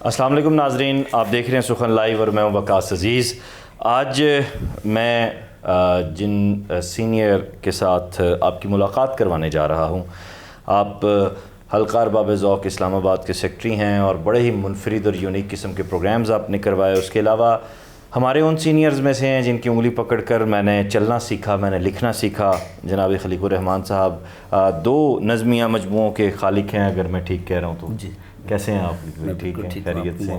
السلام علیکم ناظرین، آپ دیکھ رہے ہیں سخن لائیو اور میں ہوں وقاص عزیز۔ آج میں جن سینئر کے ساتھ آپ کی ملاقات کروانے جا رہا ہوں، آپ حلقہ ارباب ذوق اسلام آباد کے سیکٹری ہیں اور بڑے ہی منفرد اور یونیک قسم کے پروگرامز آپ نے کروائے۔ اس کے علاوہ ہمارے ان سینئرز میں سے ہیں جن کی انگلی پکڑ کر میں نے چلنا سیکھا، میں نے لکھنا سیکھا۔ جناب خلیق الرحمان صاحب دو نظمیہ مجموعوں کے خالق ہیں، اگر میں ٹھیک کہہ رہا ہوں تو جی۔ کیسے ہیں آپ؟ ٹھیک ہیں، خیریت سے؟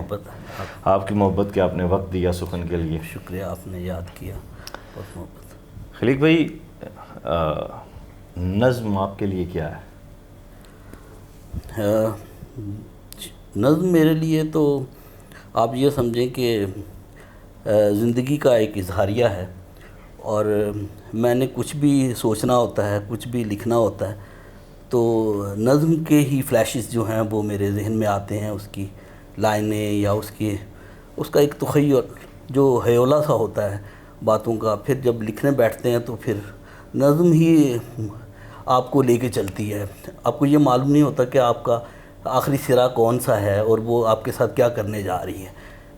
آپ کی محبت کہ آپ نے وقت دیا سخن کے لیے، شکریہ، آپ نے یاد کیا، بہت محبت۔ خلیق بھائی، نظم آپ کے لیے کیا ہے؟ نظم میرے لیے تو آپ یہ سمجھیں کہ زندگی کا ایک اظہاریہ ہے، اور میں نے کچھ بھی سوچنا ہوتا ہے، کچھ بھی لکھنا ہوتا ہے تو نظم کے ہی فلیشز جو ہیں وہ میرے ذہن میں آتے ہیں، اس کی لائنیں یا اس کا ایک تخیل جو ہیولہ سا ہوتا ہے باتوں کا، پھر جب لکھنے بیٹھتے ہیں تو پھر نظم ہی آپ کو لے کے چلتی ہے۔ آپ کو یہ معلوم نہیں ہوتا کہ آپ کا آخری سرا کون سا ہے اور وہ آپ کے ساتھ کیا کرنے جا رہی ہے،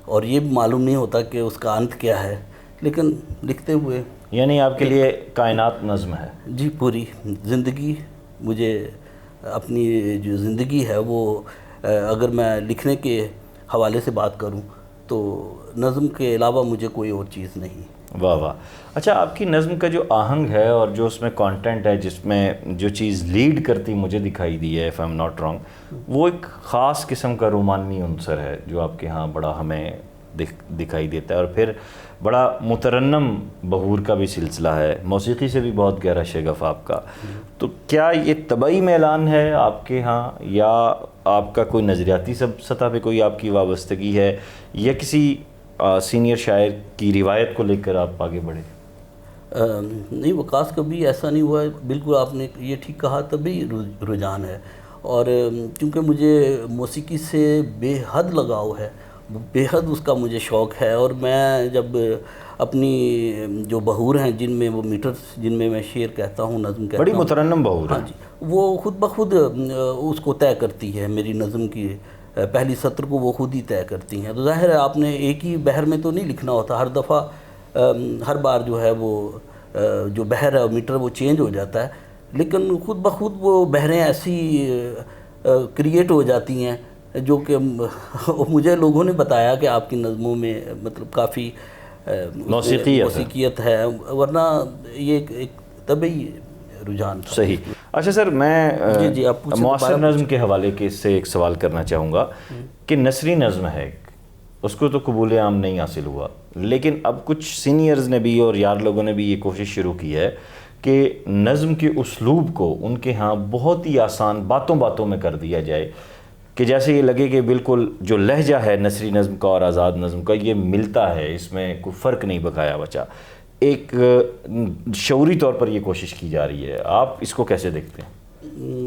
اور یہ بھی معلوم نہیں ہوتا کہ اس کا انت کیا ہے، لیکن لکھتے ہوئے یعنی آپ کے لیے کائنات نظم ہے؟ جی، پوری زندگی مجھے اپنی جو زندگی ہے وہ اگر میں لکھنے کے حوالے سے بات کروں تو نظم کے علاوہ مجھے کوئی اور چیز نہیں۔ واہ واہ! اچھا، آپ کی نظم کا جو آہنگ ہے اور جو اس میں کانٹینٹ ہے، جس میں جو چیز لیڈ کرتی مجھے دکھائی دی ہے، if I'm not wrong، وہ ایک خاص قسم کا رومانوی عنصر ہے جو آپ کے ہاں بڑا ہمیں دکھائی دیتا ہے، اور پھر بڑا مترنم بہور کا بھی سلسلہ ہے، موسیقی سے بھی بہت گہرا شغف آپ کا۔ تو کیا یہ طبعی میلان ہے آپ کے ہاں، یا آپ کا کوئی نظریاتی سطح پہ کوئی آپ کی وابستگی ہے، یا کسی سینئر شاعر کی روایت کو لے کر آپ آگے بڑھے؟ نہیں، وقاص کبھی ایسا نہیں ہوا ہے، بالکل آپ نے یہ ٹھیک کہا، طبعی رجحان ہے، اور کیونکہ مجھے موسیقی سے بے حد لگاؤ ہے، بے حد اس کا مجھے شوق ہے، اور میں جب اپنی جو بہور ہیں جن میں وہ میٹرز جن میں میں شعر کہتا ہوں، نظم کہتا ہوں، بڑی مترنم بہور ہے۔ ہاں جی، وہ خود بخود اس کو طے کرتی ہے، میری نظم کی پہلی سطر کو وہ خود ہی طے کرتی ہیں۔ تو ظاہر ہے آپ نے ایک ہی بحر میں تو نہیں لکھنا ہوتا، ہر دفعہ ہر بار جو ہے وہ جو بحر ہے میٹر وہ چینج ہو جاتا ہے، لیکن خود بخود وہ بحریں ایسی کریٹ ہو جاتی ہیں جو کہ مجھے لوگوں نے بتایا کہ آپ کی نظموں میں مطلب کافی موسیقیت ہے، ورنہ یہ ایک طبعی رجحان تھا۔ صحیح۔ اچھا سر، میں جی آپ معاصر نظم کے حوالے سے ایک سوال کرنا چاہوں گا کہ نثری نظم ہے، اس کو تو قبول عام نہیں حاصل ہوا، لیکن اب کچھ سینئرز نے بھی اور یار لوگوں نے بھی یہ کوشش شروع کی ہے کہ نظم کے اسلوب کو ان کے ہاں بہت ہی آسان باتوں باتوں میں کر دیا جائے، کہ جیسے یہ لگے کہ بالکل جو لہجہ ہے نثری نظم کا اور آزاد نظم کا یہ ملتا ہے، اس میں کوئی فرق نہیں بقایا بچا۔ ایک شعوری طور پر یہ کوشش کی جا رہی ہے، آپ اس کو کیسے دیکھتے ہیں؟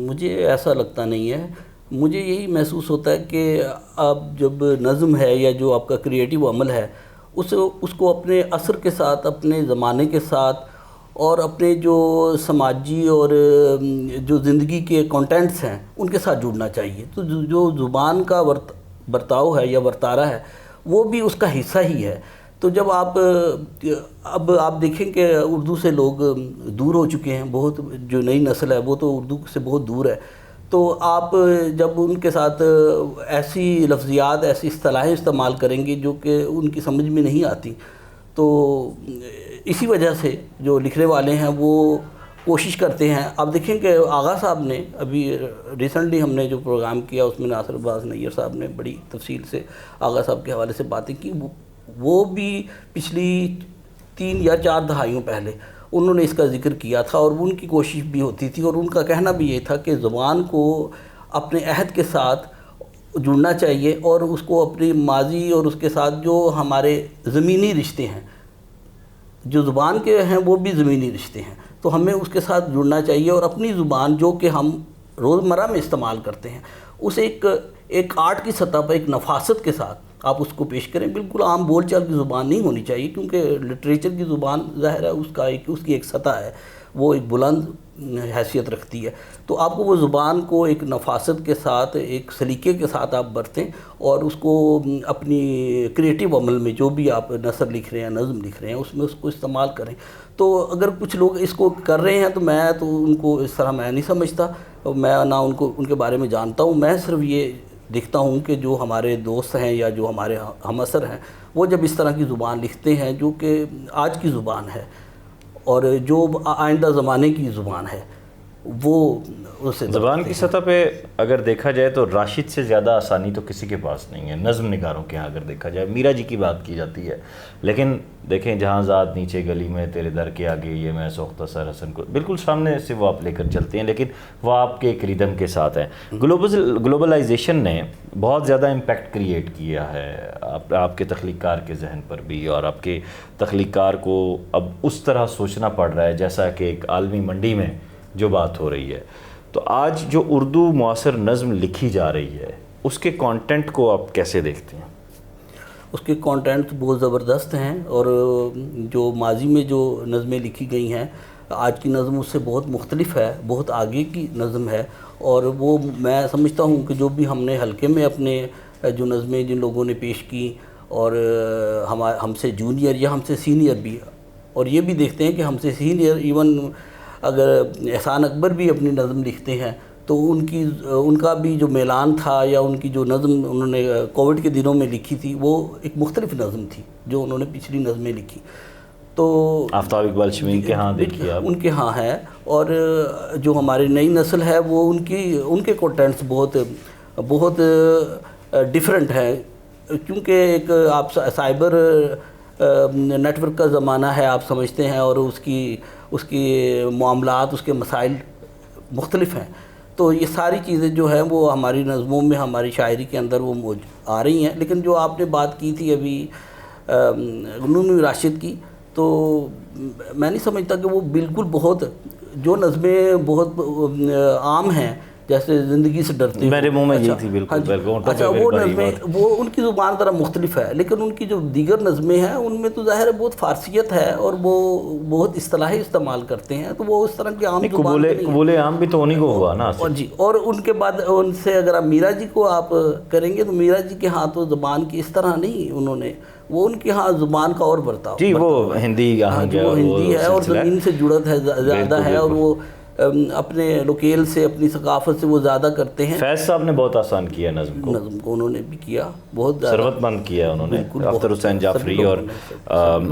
مجھے ایسا لگتا نہیں ہے، مجھے یہی محسوس ہوتا ہے کہ آپ جب نظم ہے یا جو آپ کا کریٹیو عمل ہے اس کو اپنے عصر کے ساتھ، اپنے زمانے کے ساتھ، اور اپنے جو سماجی اور جو زندگی کے کانٹینٹس ہیں ان کے ساتھ جڑنا چاہیے۔ تو جو زبان کا برتاؤ ہے یا ورتارہ ہے وہ بھی اس کا حصہ ہی ہے۔ تو جب اب آپ دیکھیں کہ اردو سے لوگ دور ہو چکے ہیں، بہت جو نئی نسل ہے وہ تو اردو سے بہت دور ہے، تو آپ جب ان کے ساتھ ایسی لفظیات، ایسی اصطلاحیں استعمال کریں گے جو کہ ان کی سمجھ میں نہیں آتی، تو اسی وجہ سے جو لکھنے والے ہیں وہ کوشش کرتے ہیں۔ آپ دیکھیں کہ آغا صاحب نے ابھی ریسنٹلی ہم نے جو پروگرام کیا اس میں ناصر عباس نیر صاحب نے بڑی تفصیل سے آغا صاحب کے حوالے سے باتیں کی، وہ بھی پچھلی 3 یا 4 دہائیوں پہلے انہوں نے اس کا ذکر کیا تھا، اور ان کی کوشش بھی ہوتی تھی، اور ان کا کہنا بھی یہ تھا کہ زبان کو اپنے عہد کے ساتھ جڑنا چاہیے، اور اس کو اپنی ماضی اور اس کے ساتھ جو ہمارے زمینی رشتے ہیں، جو زبان کے ہیں وہ بھی زمینی رشتے ہیں، تو ہمیں اس کے ساتھ جڑنا چاہیے، اور اپنی زبان جو کہ ہم روزمرہ میں استعمال کرتے ہیں اس ایک آرٹ کی سطح پر ایک نفاست کے ساتھ آپ اس کو پیش کریں۔ بالکل عام بول چال کی زبان نہیں ہونی چاہیے، کیونکہ لٹریچر کی زبان ظاہر ہے اس کی ایک سطح ہے، وہ ایک بلند حیثیت رکھتی ہے. تو آپ کو وہ زبان کو ایک نفاست کے ساتھ، ایک سلیقے کے ساتھ آپ برتیں اور اس کو اپنی کریٹیو عمل میں جو بھی آپ نثر لکھ رہے ہیں، نظم لکھ رہے ہیں، اس میں اس کو استعمال کریں. تو اگر کچھ لوگ اس کو کر رہے ہیں تو ان کو اس طرح میں نہیں سمجھتا، میں نہ ان کے بارے میں جانتا ہوں. میں صرف یہ دیکھتا ہوں کہ جو ہمارے دوست ہیں یا جو ہمارے ہم اثر ہیں، وہ جب اس طرح کی زبان لکھتے ہیں جو کہ آج کی زبان ہے اور جو آئندہ زمانے کی زبان ہے، وہ اسے زبان کی سطح پہ اگر دیکھا جائے تو راشد سے زیادہ آسانی تو کسی کے پاس نہیں ہے نظم نگاروں کے ہاں. اگر دیکھا جائے میرا جی کی بات کی جاتی ہے، لیکن دیکھیں جہاں ذات نیچے گلی میں تیرے در کے آگے یہ میں سوختہ سر حسن کو، بالکل سامنے سے وہ آپ لے کر چلتے ہیں، لیکن وہ آپ کے ایک ریدم کے ساتھ ہیں. گلوبلائزیشن نے بہت زیادہ امپیکٹ کریٹ کیا ہے آپ کے تخلیق کار کے ذہن پر بھی، اور آپ کے تخلیق کار کو اب اس طرح سوچنا پڑ رہا ہے جیسا کہ ایک عالمی منڈی میں جو بات ہو رہی ہے. تو آج جو اردو معاصر نظم لکھی جا رہی ہے اس کے کانٹینٹ کو آپ کیسے دیکھتے ہیں؟ اس کے کانٹینٹ بہت زبردست ہیں، اور جو ماضی میں جو نظمیں لکھی گئی ہیں آج کی نظم اس سے بہت مختلف ہے، بہت آگے کی نظم ہے. اور وہ میں سمجھتا ہوں کہ جو بھی ہم نے حلقے میں اپنے جو نظمیں جن لوگوں نے پیش کی، اور ہم سے جونیئر یا ہم سے سینئر بھی، اور یہ بھی دیکھتے ہیں کہ ہم سے سینئر ایون اگر احسان اکبر بھی اپنی نظم لکھتے ہیں تو ان کا بھی جو میلان تھا یا ان کی جو نظم انہوں نے کووڈ کے دنوں میں لکھی تھی وہ ایک مختلف نظم تھی جو انہوں نے پچھلی نظمیں لکھی. تو آفتاب اقبال شمیم کے ہاں دیکھیے آپ، ان کے ہاں ہے. اور جو ہماری نئی نسل ہے وہ ان کے کانٹینٹس بہت ڈیفرنٹ ہیں، کیونکہ ایک آپ سائبر نیٹ ورک کا زمانہ ہے آپ سمجھتے ہیں، اور اس کی معاملات، اس کے مسائل مختلف ہیں. تو یہ ساری چیزیں جو ہیں وہ ہماری نظموں میں، ہماری شاعری کے اندر وہ آ رہی ہیں. لیکن جو آپ نے بات کی تھی ابھی نون راشد کی، تو میں نہیں سمجھتا کہ وہ بالکل بہت جو نظمیں بہت عام ہیں جیسے زندگی سے ڈرتے ہو، میرے منہ میں یہ تھی بالکل. اچھا وہ نظمیں وہ ان کی زبان ذرا مختلف ہے، لیکن ان کی جو دیگر نظمیں ہیں ان میں تو ظاہر ہے بہت فارسیت ہے اور وہ بہت اصطلاحی استعمال کرتے ہیں. تو وہ اس طرح کی عام زبان قبول عام بھی تو انہیں کو ہوا نا. اور جی، اور ان کے بعد ان سے اگر آپ میرا جی کو آپ کریں گے تو میرا جی کے ہاں تو زبان کی اس طرح نہیں، انہوں نے وہ ان کے ہاں زبان کا اور برتاؤ جی، وہ ہندی وہ ہندی ہے اور زمین سے جڑت ہے زیادہ ہے، اور وہ اپنے لوکیل سے، اپنی ثقافت سے وہ زیادہ کرتے ہیں. فیض صاحب نے بہت آسان کیا نظم کو انہوں نے بھی کیا، بہت زیادہ ثروت مند کیا انہوں نے. اختر حسین جعفری اور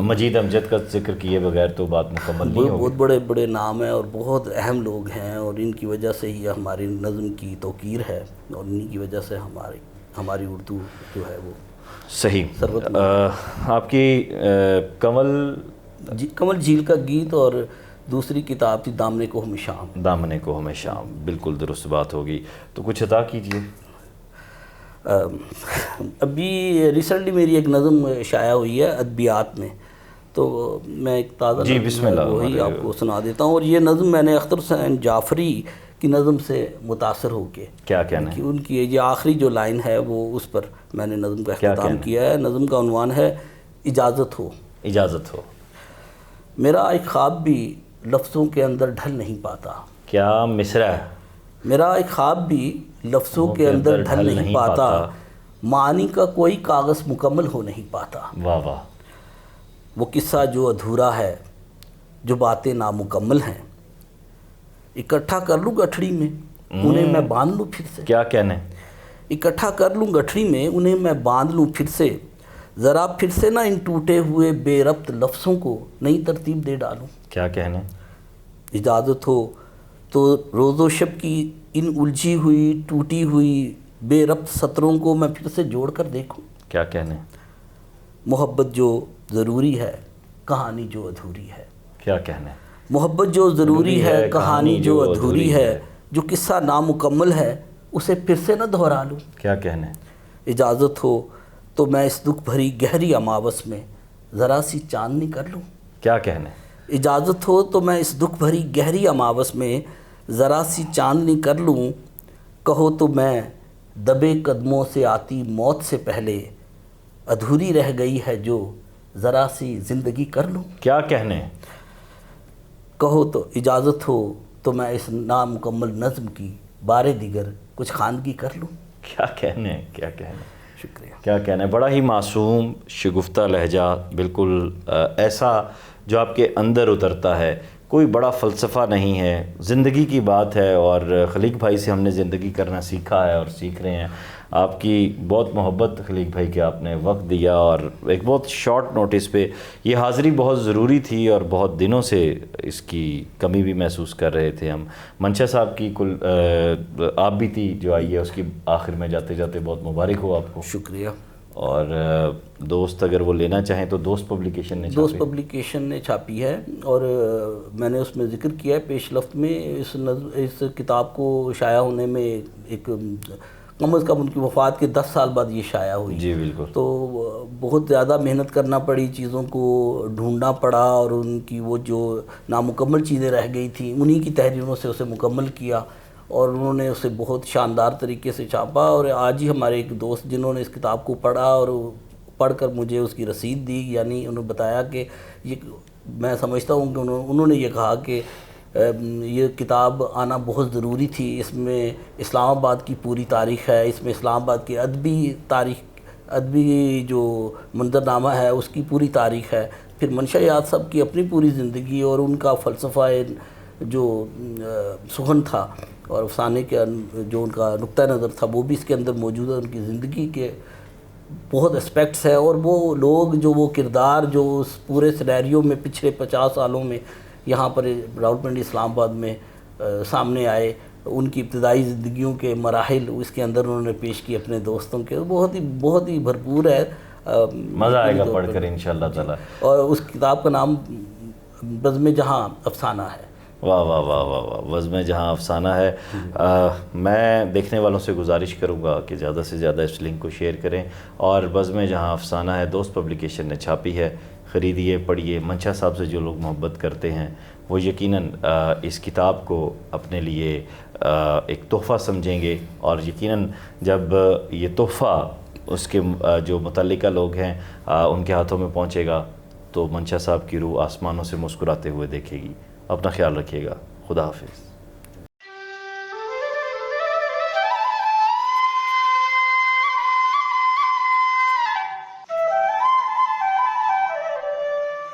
مجید امجد کا ذکر کیے بغیر تو بات مکمل نہیں ہوگی. بہت بڑے بڑے نام ہیں اور بہت اہم لوگ ہیں، اور ان کی وجہ سے ہی ہماری نظم کی توقیر ہے، اور انہی کی وجہ سے ہماری اردو جو ہے وہ صحیح. آپ کی کمل جھیل کا گیت، اور دوسری کتاب تھی دامنے کو ہمیں شام. بالکل درست بات ہوگی. تو کچھ عطا کیجئے. ابھی ریسنٹلی میری ایک نظم شائع ہوئی ہے ادبیات میں، تو میں ایک تازہ جی بسم اللہ وہی آپ کو سنا دیتا ہوں. اور یہ نظم میں نے اختر حسین جعفری کی نظم سے متاثر ہو کے، کیا کہنا ہے ان کی یہ آخری جو لائن ہے وہ اس پر میں نے نظم کا اختتام کیا ہے. نظم کا عنوان ہے اجازت ہو. میرا ایک خواب بھی لفظوں کے اندر ڈھل نہیں پاتا. کیا مصرع ہے. میرا ایک خواب بھی لفظوں کے اندر ڈھل نہیں پاتا، معنی کا کوئی کاغذ مکمل ہو نہیں پاتا. واہ واہ. وہ قصہ جو ادھورا ہے، جو باتیں نامکمل ہیں، اکٹھا کر لوں گٹھڑی میں انہیں میں باندھ لوں پھر سے. کیا کہنے. اکٹھا کر لوں گٹھڑی میں انہیں میں باندھ لوں پھر سے، ذرا پھر سے نہ ان ٹوٹے ہوئے بے ربط لفظوں کو نئی ترتیب دے ڈالوں. کیا کہنے. اجازت ہو تو روز و شب کی ان الجھی ہوئی ٹوٹی ہوئی بے ربط سطروں کو میں پھر سے جوڑ کر دیکھوں. کیا کہنے. محبت جو ضروری ہے، کہانی جو ادھوری ہے. کیا کہنے. محبت جو ضروری ہے، کہانی جو ادھوری ہے، جو قصہ نامکمل ہے اسے پھر سے نہ دہرا لوں. کیا کہنے. اجازت ہو تو میں اس دکھ بھری گہری اماوس میں ذرا سی چاندنی کر لوں. کیا کہنے. اجازت ہو تو میں اس دکھ بھری گہری اماوس میں ذرا سی چاندنی کر لوں. کہو تو میں دبے قدموں سے آتی موت سے پہلے ادھوری رہ گئی ہے جو ذرا سی زندگی کر لوں. کیا کہنے. کہو تو اجازت ہو تو میں اس نامکمل نظم کی بارے دیگر کچھ خواندگی کر لوں. کیا کہنے ہیں، کیا کہنے، شکریہ. کیا کہنا ہے. بڑا ہی معصوم شگفتہ لہجہ، بالکل ایسا جو آپ کے اندر اترتا ہے. کوئی بڑا فلسفہ نہیں ہے، زندگی کی بات ہے. اور خلیق بھائی سے ہم نے زندگی کرنا سیکھا ہے اور سیکھ رہے ہیں. آپ کی بہت محبت خلیق بھائی کہ آپ نے وقت دیا، اور ایک بہت شارٹ نوٹس پہ یہ حاضری بہت ضروری تھی، اور بہت دنوں سے اس کی کمی بھی محسوس کر رہے تھے ہم. منشا صاحب کی کل آپ بھی تھی جو آئی ہے، اس کی آخر میں جاتے جاتے بہت مبارک ہو آپ کو. شکریہ. اور دوست اگر وہ لینا چاہیں تو دوست پبلیکیشن نے دوست پبلیکیشن نے چھاپی ہے، اور میں نے اس میں ذکر کیا ہے پیش لفظ میں اس کتاب کو شائع ہونے میں ایک کم از کم ان کی وفات کے 10 سال بعد یہ شائع ہوئی. جی بالکل. تو بہت زیادہ محنت کرنا پڑی، چیزوں کو ڈھونڈنا پڑا، اور ان کی وہ جو نامکمل چیزیں رہ گئی تھیں انہی کی تحریروں سے اسے مکمل کیا، اور انہوں نے اسے بہت شاندار طریقے سے چھاپا. اور آج ہی ہمارے ایک دوست جنہوں نے اس کتاب کو پڑھا اور پڑھ کر مجھے اس کی رسید دی، یعنی انہوں نے بتایا کہ یہ، میں سمجھتا ہوں کہ انہوں نے یہ کہا کہ یہ کتاب آنا بہت ضروری تھی. اس میں اسلام آباد کی پوری تاریخ ہے، اس میں اسلام آباد کی ادبی تاریخ، ادبی جو منظرنامہ ہے اس کی پوری تاریخ ہے. پھر منشا یاد صاحب کی اپنی پوری زندگی اور ان کا فلسفہ جو سخن تھا، اور افسانے کے جو ان کا نقطہ نظر تھا وہ بھی اس کے اندر موجود ہے. ان کی زندگی کے بہت اسپیکٹس ہے، اور وہ لوگ جو وہ کردار جو اس پورے سینیریو میں پچھلے 50 سالوں میں یہاں پر راولپنڈی اسلام آباد میں سامنے آئے، ان کی ابتدائی زندگیوں کے مراحل اس کے اندر انہوں نے پیش کی اپنے دوستوں کے. بہت ہی بھرپور ہے، مزہ آئے گا پڑھ کر انشاءاللہ تعالی. اور اس کتاب کا نام بزم جہاں افسانہ ہے. واہ واہ واہ واہ واہ، بزم جہاں افسانہ ہے. میں دیکھنے والوں سے گزارش کروں گا کہ زیادہ سے زیادہ اس لنک کو شیئر کریں. اور بزم جہاں افسانہ ہے دوست پبلیکیشن نے چھاپی ہے، خریدیے، پڑھیے. منشا صاحب سے جو لوگ محبت کرتے ہیں وہ یقیناً اس کتاب کو اپنے لیے ایک تحفہ سمجھیں گے، اور یقیناً جب یہ تحفہ اس کے جو متعلقہ لوگ ہیں ان کے ہاتھوں میں پہنچے گا تو منشا صاحب کی روح آسمانوں سے مسکراتے ہوئے دیکھے گی. اپنا خیال رکھیے گا. خدا حافظ.